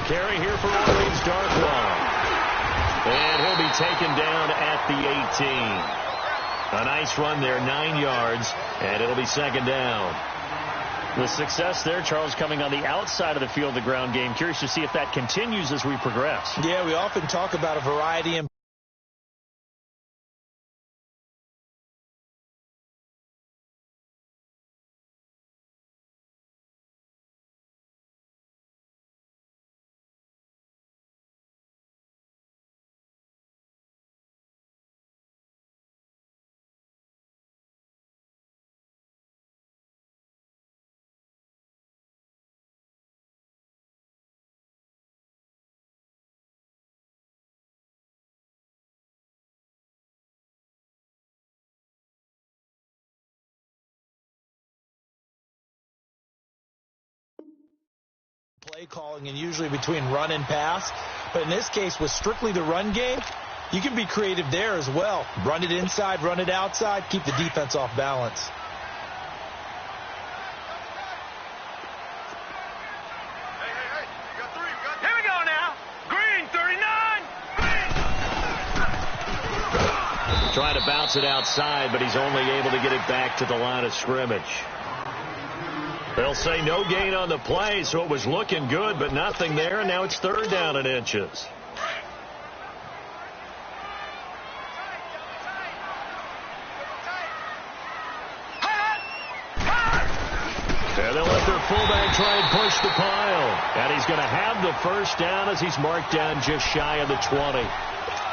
carry here for Orleans Darkwa. And he'll be taken down at the 18. A nice run there, 9 yards, and it'll be second down. The success there, Charles, coming on the outside of the field, the ground game. Curious to see if that continues as we progress. Yeah, we often talk about a variety in play calling and usually between run and pass. But in this case, with strictly the run game, you can be creative there as well. Run it inside, run it outside, keep the defense off balance. Here we go now. Green, 39. Trying to bounce it outside, but he's only able to get it back to the line of scrimmage. They'll say no gain on the play, so it was looking good, but nothing there, and now it's third down and inches. And they'll let their fullback try and push the pile. And he's going to have the first down as he's marked down just shy of the 20.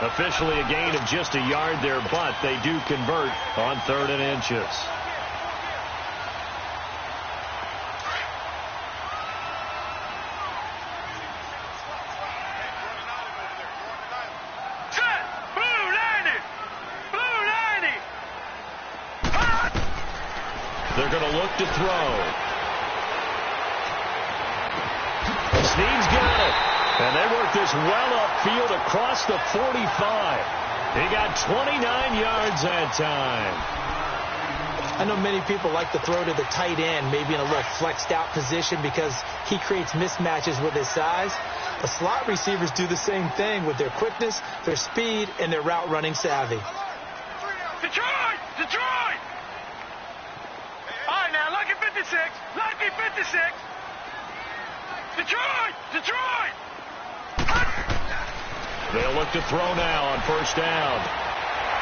Officially a gain of just a yard there, but they do convert on third and inches. They're going to look to throw. Snead's got it. And they work this well upfield across the 45. He got 29 yards that time. I know many people like to throw to the tight end, maybe in a little flexed out position because he creates mismatches with his size. The slot receivers do the same thing with their quickness, their speed, and their route running savvy. Detroit! Detroit! All right, now, lucky 56. Lucky 56. Detroit! Detroit! They'll look to throw now on first down.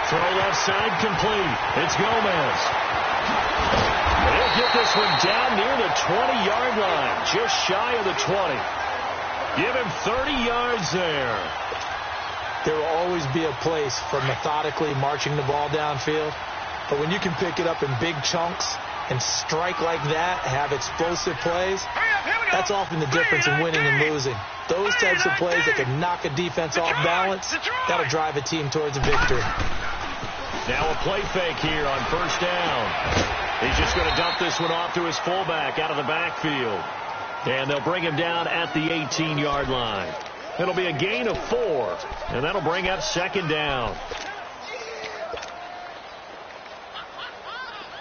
Throw left side complete. It's Gomez. They'll get this one down near the 20-yard line, just shy of the 20. Give him 30 yards there. There will always be a place for methodically marching the ball downfield, but when you can pick it up in big chunks and strike like that, have explosive plays, that's often the difference in winning and losing. Those types of plays that can knock a defense off balance, that'll drive a team towards a victory. Now a play fake here on first down. He's just going to dump this one off to his fullback out of the backfield. And they'll bring him down at the 18-yard line. It'll be a gain of 4, and that'll bring up second down. All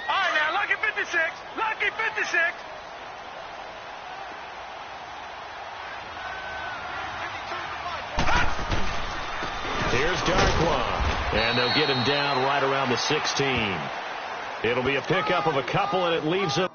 right, now, lucky 56. Lucky 56. Here's Darkwa, and they'll get him down right around the 16. It'll be a pickup of a couple, and it leaves him.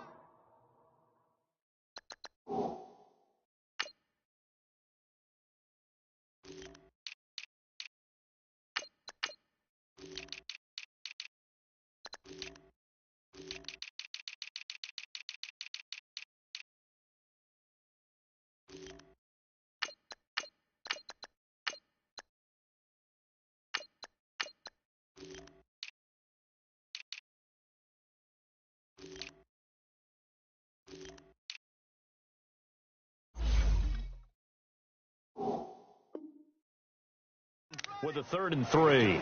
With a 3rd and 3.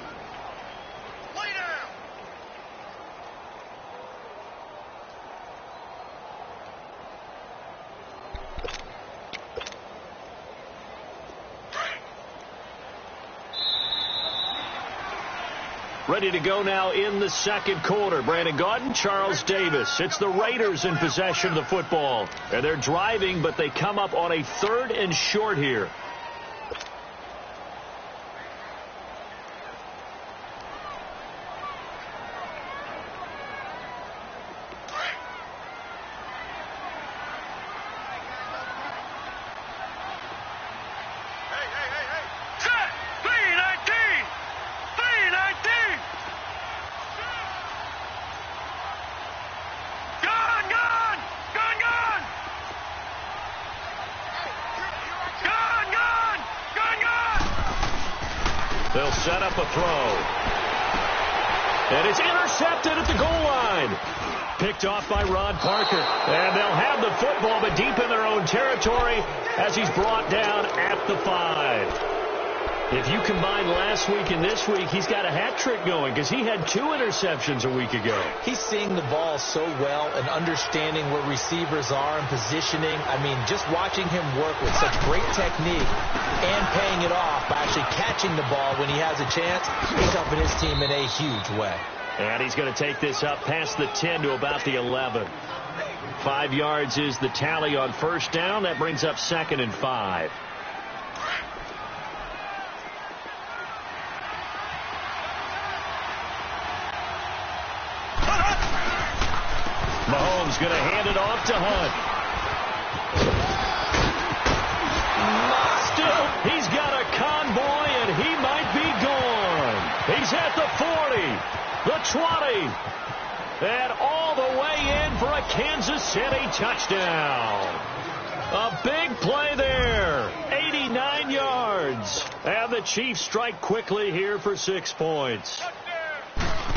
Ready to go now in the second quarter. Brandon Gaudin, Charles Davis. It's the Raiders in possession of the football. And they're driving, but they come up on a 3rd and short here. They'll set up a throw. And it's intercepted at the goal line. Picked off by Ron Parker. And they'll have the football, but deep in their own territory as he's brought down at the 5. If you combine last week and this week, he's got a hat trick going because he had 2 interceptions a week ago. He's seeing the ball so well and understanding where receivers are and positioning. I mean, just watching him work with such great technique and paying it off by actually catching the ball when he has a chance, he's helping his team in a huge way. And he's going to take this up past the 10 to about the 11. 5 yards is the tally on first down. That brings up 2nd and 5. Mahomes going to hand it off to Hunt. Still, he's got a convoy, and he might be gone. He's at the 40, the 20, and all the way in for a Kansas City touchdown. A big play there, 89 yards. And the Chiefs strike quickly here for 6 points.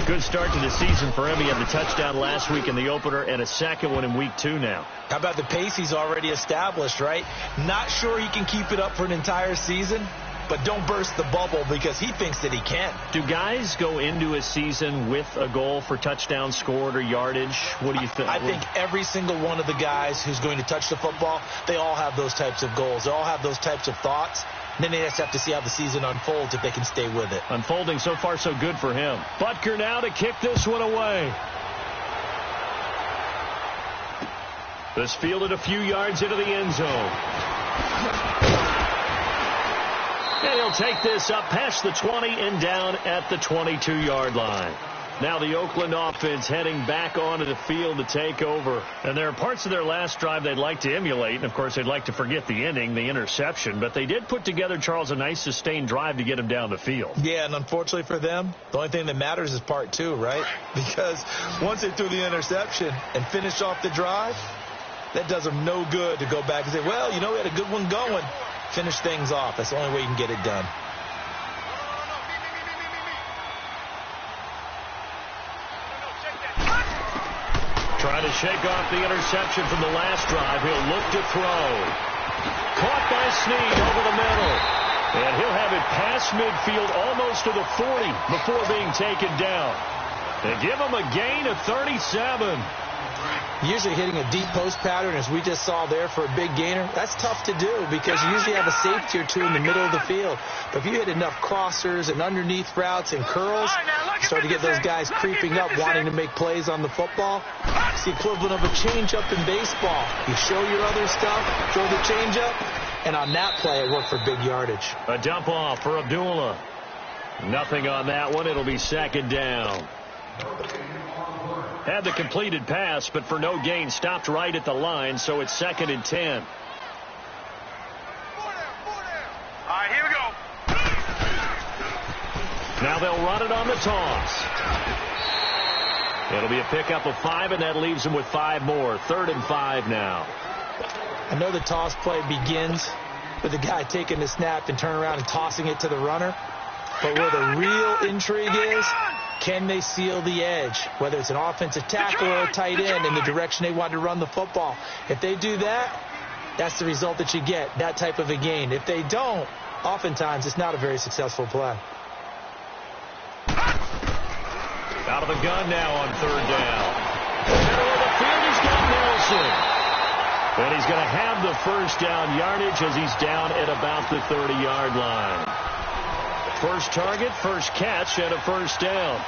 Good start to the season for him. He had the touchdown last week in the opener and a second one in week 2 now. How about the pace he's already established, right? Not sure he can keep it up for an entire season, but don't burst the bubble because he thinks that he can. Do guys go into a season with a goal for touchdown scored or yardage? What do you think? I think every single one of the guys who's going to touch the football, they all have those types of goals. They all have those types of thoughts. And then they just have to see how the season unfolds if they can stay with it. Unfolding so far so good for him. Butker now to kick this one away. This fielded a few yards into the end zone. And he'll take this up past the 20 and down at the 22-yard line. Now the Oakland offense heading back onto the field to take over. And there are parts of their last drive they'd like to emulate. And, of course, they'd like to forget the ending, the interception. But they did put together, Charles, a nice sustained drive to get him down the field. Yeah, and unfortunately for them, the only thing that matters is part 2, right? Because once they threw the interception and finished off the drive, that does them no good to go back and say, well, you know, we had a good one going. Finish things off. That's the only way you can get it done. Trying to shake off the interception from the last drive. He'll look to throw. Caught by Snead over the middle. And he'll have it past midfield almost to the 40 before being taken down. They give him a gain of 37. Usually hitting a deep post pattern, as we just saw there for a big gainer, that's tough to do because you usually have a safety or 2 in the middle of the field. But if you hit enough crossers and underneath routes and curls, you start to get those guys creeping up, wanting to make plays on the football. It's the equivalent of a changeup in baseball. You show your other stuff, throw the changeup, and on that play, it worked for big yardage. A dump off for Abdullah. Nothing on that one. It'll be second down. Had the completed pass, but for no gain, stopped right at the line, so it's 2nd and 10. All right, here we go. Now they'll run it on the toss. It'll be a pickup of 5, and that leaves them with 5 more. 3rd and 5 now. I know the toss play begins with the guy taking the snap and turning around and tossing it to the runner. But where the real intrigue is, can they seal the edge, whether it's an offensive tackle or a tight end in the direction they want to run the football? If they do that, that's the result that you get, that type of a gain. If they don't, oftentimes it's not a very successful play. Out of the gun now on 3rd down. Middle of the field, he's got Nelson. And he's going to have the first down yardage as he's down at about the 30-yard line. First target, first catch, and a first down.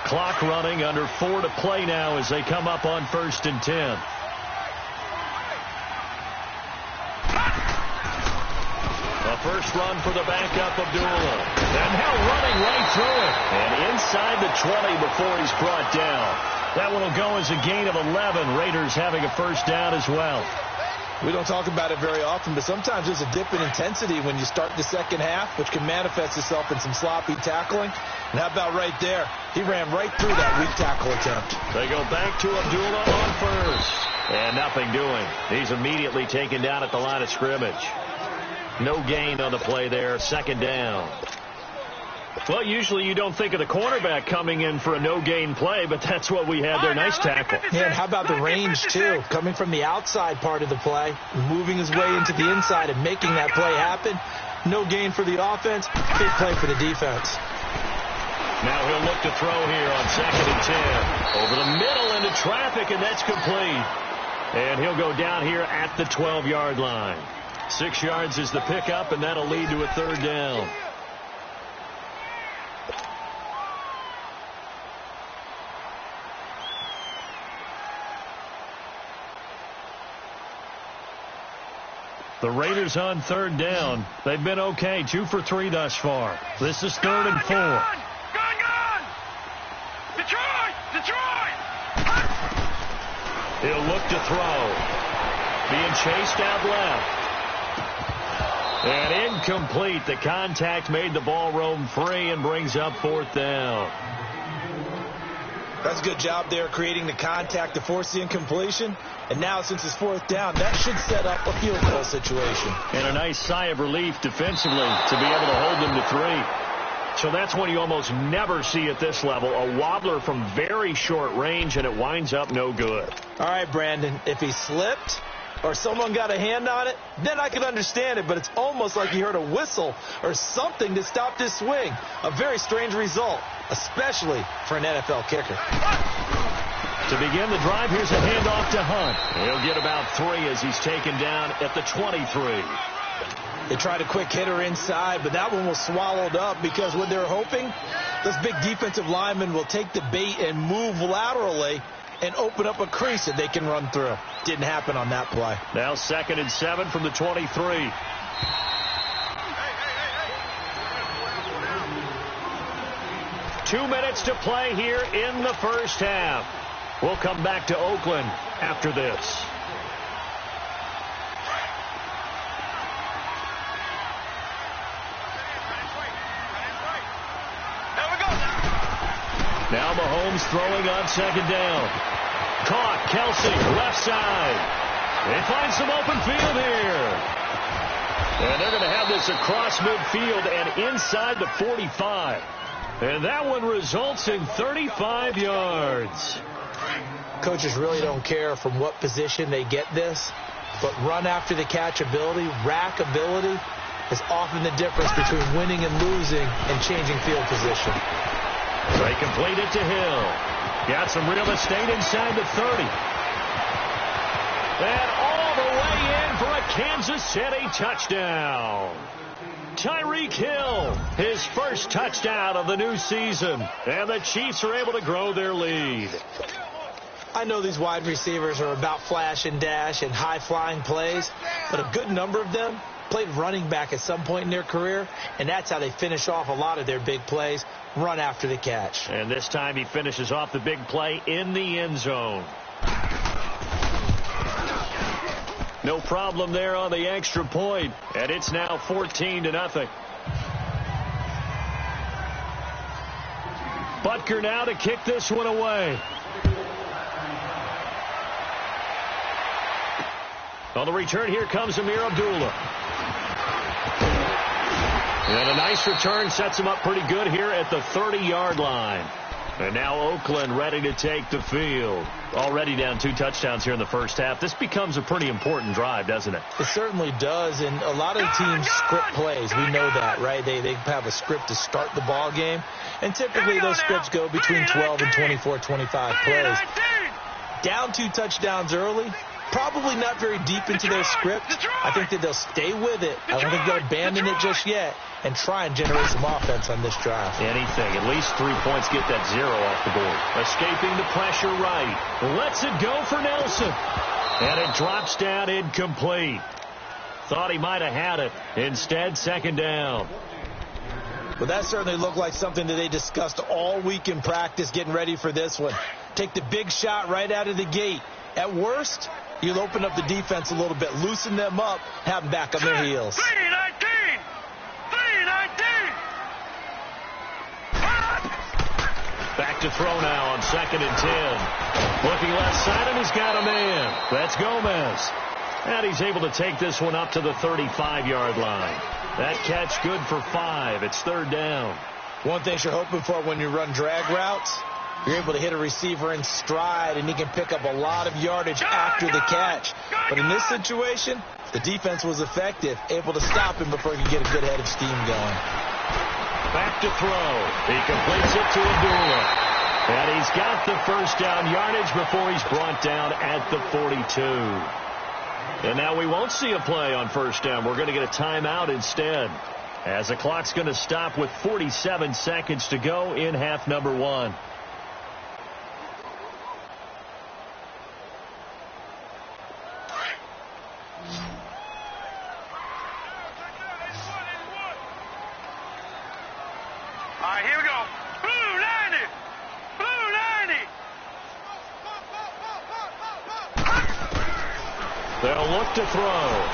Clock running, under 4 to play now as they come up on 1st and 10. A first run for the backup, Abdullah. And now running right through it. And inside the 20 before he's brought down. That one will go as a gain of 11. Raiders having a first down as well. We don't talk about it very often, but sometimes there's a dip in intensity when you start the second half, which can manifest itself in some sloppy tackling. And how about right there? He ran right through that weak tackle attempt. They go back to Abdullah on first. And nothing doing. He's immediately taken down at the line of scrimmage. No gain on the play there. Second down. Well, usually you don't think of the cornerback coming in for a no-gain play, but that's what we had there. Nice tackle. Yeah, and how about the range, too? Coming from the outside part of the play, moving his way into the inside and making that play happen. No gain for the offense, big play for the defense. Now he'll look to throw here on 2nd and 10. Over the middle into traffic, and that's complete. And he'll go down here at the 12-yard line. 6 yards is the pickup, and that'll lead to a third down. The Raiders on third down. They've been okay, 2 for 3 thus far. This is 3rd and 4. Gone! Detroit! He'll look to throw. Being chased out left. And incomplete. The contact made the ball roam free and brings up 4th down. That's a good job there creating the contact to force the incompletion. And now, since it's 4th down, that should set up a field goal situation. And a nice sigh of relief defensively to be able to hold them to 3. So that's one you almost never see at this level. A wobbler from very short range, and it winds up no good. All right, Brandon, if he slipped or someone got a hand on it, then I could understand it. But it's almost like he heard a whistle or something to stop this swing. A very strange result, especially for an NFL kicker. To begin the drive, here's a handoff to Hunt. He'll get about 3 as he's taken down at the 23. They tried a quick hitter inside, but that one was swallowed up because what they're hoping, those big defensive linemen will take the bait and move laterally and open up a crease that they can run through. Didn't happen on that play. Now 2nd and 7 from the 23. Two minutes to play here in the first half. We'll come back to Oakland after this. Now Mahomes throwing on 2nd down. Caught. Kelsey, left side. They find some open field here. And they're going to have this across midfield and inside the 45. And that one results in 35 yards. Coaches really don't care from what position they get this, but run after the catch ability, rack ability, is often the difference between winning and losing and changing field position. They complete it to Hill. Got some real estate inside the 30. And all the way in for a Kansas City touchdown. Tyreek Hill, his first touchdown of the new season. And the Chiefs are able to grow their lead. I know these wide receivers are about flash and dash and high-flying plays, but a good number of them played running back at some point in their career, and that's how they finish off a lot of their big plays, run after the catch. And this time he finishes off the big play in the end zone. No problem there on the extra point, and it's now 14-0. Butker now to kick this one away. On the return, here comes Amir Abdullah. And a nice return sets him up pretty good here at the 30-yard line. And now Oakland ready to take the field. Already down 2 touchdowns here in the first half. This becomes a pretty important drive, doesn't it? It certainly does, and a lot of teams script plays. We know that, right? They have a script to start the ball game, and typically those scripts go between 12 and 24, 25 plays. Down 2 touchdowns early, Probably not very deep into their script. I think that they'll stay with it. I don't think they'll abandon it just yet and try and generate some offense on this drive. Anything. At least 3 points, get that 0 off the board. Escaping the pressure right. Lets it go for Nelson. And it drops down incomplete. Thought he might have had it. Instead, second down. Well, that certainly looked like something that they discussed all week in practice getting ready for this one. Take the big shot right out of the gate. At worst, you'll open up the defense a little bit, loosen them up, have them back on their heels. 319! 319! Back to throw now on 2nd and 10. Looking left side, and he's got a man. That's Gomez. And he's able to take this one up to the 35-yard line. That catch good for 5. It's 3rd down. One thing you're hoping for when you run drag routes, you're able to hit a receiver in stride, and he can pick up a lot of yardage after the catch. But in this situation, the defense was effective, able to stop him before he could get a good head of steam going. Back to throw. He completes it to Abdullah. And he's got the first down yardage before he's brought down at the 42. And now we won't see a play on first down. We're going to get a timeout instead, as the clock's going to stop with 47 seconds to go in half number 1. All right, here we go. Blue 90! Blue 90! They'll look to throw.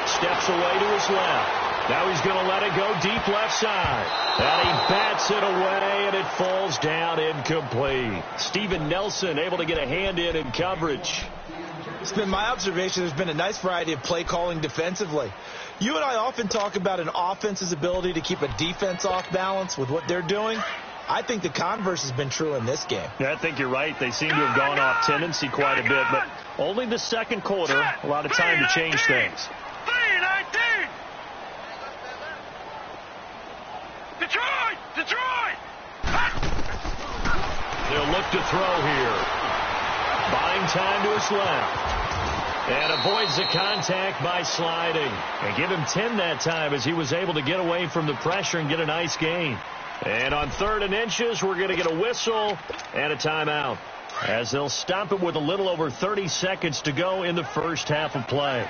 Steps away to his left. Now he's going to let it go deep left side. And he bats it away, and it falls down incomplete. Steven Nelson able to get a hand in coverage. It's been my observation there's been a nice variety of play calling defensively. You and I often talk about an offense's ability to keep a defense off balance with what they're doing. I think the converse has been true in this game. Yeah, I think you're right. They seem to have gone off tendency quite a bit, but only the second quarter, a lot of time to change things. 319! Detroit! Detroit! They'll look to throw here. Buying time to his left. And avoids the contact by sliding. And give him 10 that time as he was able to get away from the pressure and get a nice gain. And on 3rd and inches, we're going to get a whistle and a timeout, as they'll stop it with a little over 30 seconds to go in the first half of play.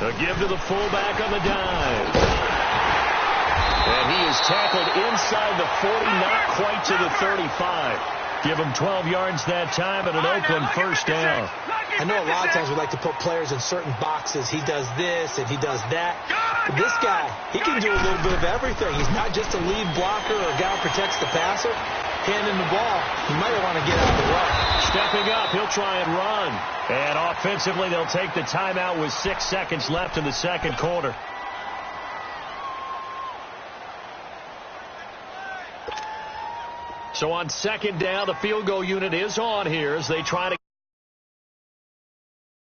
A give to the fullback on the dive. And he is tackled inside the 40, not quite to the 35. Give him 12 yards that time and an Oakland first down. I know a lot of times we like to put players in certain boxes. He does this and he does that. But this guy, he can do a little bit of everything. He's not just a lead blocker or a guy who protects the passer. Handing the ball, he might want to get out of the way. Stepping up, he'll try and run. And offensively, they'll take the timeout with 6 seconds left in the second quarter. So on second down, the field goal unit is on here as they try to